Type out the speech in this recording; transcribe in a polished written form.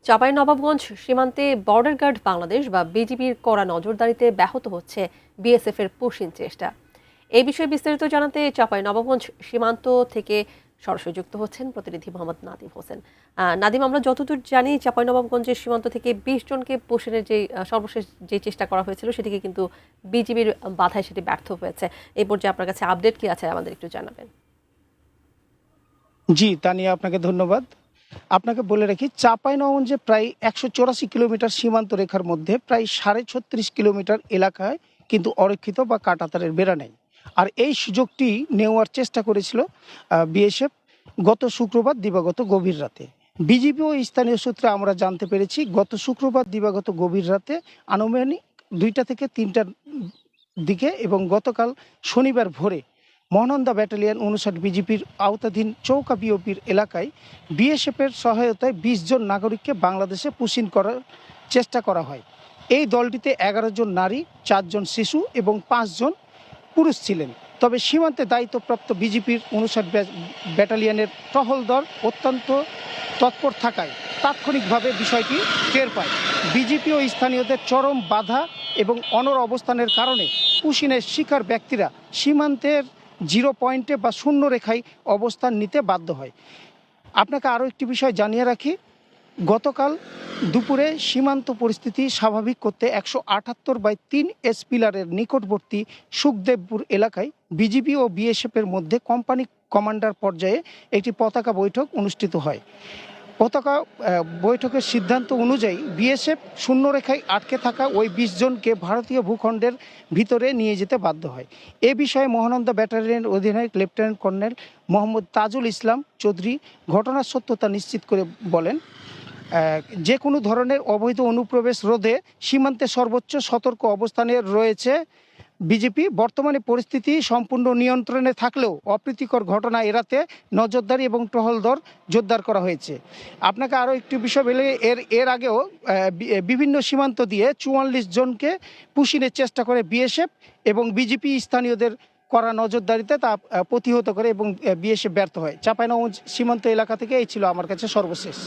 চাঁপাইনবাবগঞ্জ সীমান্তে border guard Bangladesh বা বিজিবির কড়া নজরদারিতে ব্যাহত হচ্ছে বিএসএফ এর পুশিং চেষ্টা। এই বিষয়ে বিস্তারিত জানাতে চাঁপাইনবাবগঞ্জ সীমান্ত থেকে সরাসরি যুক্ত হচ্ছেন প্রতিনিধি মোহাম্মদ নাদিম হোসেন। নাদিম, আমরা যতদূর জানি চাঁপাইনবাবগঞ্জের সীমান্ত থেকে 20 জনকে পুশিনের যে সর্বশেষ যে চেষ্টা করা হয়েছিল সেটিকে কিন্তু বিজিবির বাধায় সেটি ব্যর্থ হয়েছে। এই পর্যায়ে আপনার কাছে আপডেট কি আছে আমাদের একটু জানাবেন। জি তানিয়া, আপনাকে ধন্যবাদ। আপনাকে বলে রাখি, চাঁপাইনবাবগঞ্জে প্রায় 184 কিলোমিটার সীমান্ত রেখার মধ্যে প্রায় 36.5 কিলোমিটার এলাকায় কিন্তু অরক্ষিত বা কাঁটাতারের বেড়া নেই। আর এই সুযোগটি নেওয়ার চেষ্টা করেছিল বিএসএফ গত শুক্রবার দিবাগত গভীর রাতে। বিজিবি ও স্থানীয় সূত্রে আমরা জানতে পেরেছি, গত শুক্রবার দিবাগত গভীর রাতে আনুমানিক 2টা থেকে 3টার দিকে এবং গতকাল শনিবার ভোরে মহানন্দা ব্যাটালিয়ন 59 বিজিপির আওতাধীন চৌকা বিওপির এলাকায় বিএসএফের সহায়তায় 20 জন নাগরিককে বাংলাদেশে পুশিন করার চেষ্টা করা হয়। এই দলটিতে 11 জন নারী, 4 জন শিশু এবং 5 জন পুরুষ ছিলেন। তবে সীমান্তে দায়িত্বপ্রাপ্ত বিজিপির 59 ব্যাটালিয়নের টহল দল অত্যন্ত তৎপর থাকায় তাৎক্ষণিকভাবে বিষয়টি টের পায়। বিজিপি ও স্থানীয়দের চরম বাধা এবং অনড় অবস্থানের কারণে পুশিনের শিকার ব্যক্তিরা সীমান্তের 0 পয়েন্টে বা শূন্য রেখায় অবস্থান নিতে বাধ্য হয়। আপনাকে আরও একটি বিষয় জানিয়ে রাখি, গতকাল দুপুরে সীমান্ত পরিস্থিতি স্বাভাবিক করতে 178/3 এস পিলারের নিকটবর্তী সুখদেবপুর এলাকায় বিজিবি ও বিএসএফের মধ্যে কোম্পানি কমান্ডার পর্যায়ে একটি পতাকা বৈঠক অনুষ্ঠিত হয়। পতাকা বৈঠকের সিদ্ধান্ত অনুযায়ী বিএসএফ শূন্যরেখায় আটকে থাকা ওই 20 জনকে ভারতীয় ভূখণ্ডের ভিতরে নিয়ে যেতে বাধ্য হয়। এ বিষয়ে মহানন্দা ব্যাটালিয়নের অধিনায়ক লেফটেন্যান্ট কর্নেল মোহাম্মদ তাজুল ইসলাম চৌধুরী ঘটনার সত্যতা নিশ্চিত করে বলেন, যে কোনো ধরনের অবৈধ অনুপ্রবেশ রোধে সীমান্তে সর্বোচ্চ সতর্ক অবস্থানে রয়েছে বিজেপি। বর্তমানে পরিস্থিতি সম্পূর্ণ নিয়ন্ত্রণে থাকলেও অপ্রীতিকর ঘটনা এড়াতে নজরদারি এবং টহলদর জোরদার করা হয়েছে। আপনাকে আরও একটি বিষয় বলে, এর আগেও বিভিন্ন সীমান্ত দিয়ে 44 জনকে পুশিনের চেষ্টা করে বিএসএফ এবং বিজেপি স্থানীয়দের করা নজরদারিতে তা প্রতিহত করে এবং বিএসএফ ব্যর্থ হয়। চাঁপাইনবাবগঞ্জ সীমান্ত এলাকা থেকে এই ছিল আমার কাছে সর্বশেষ।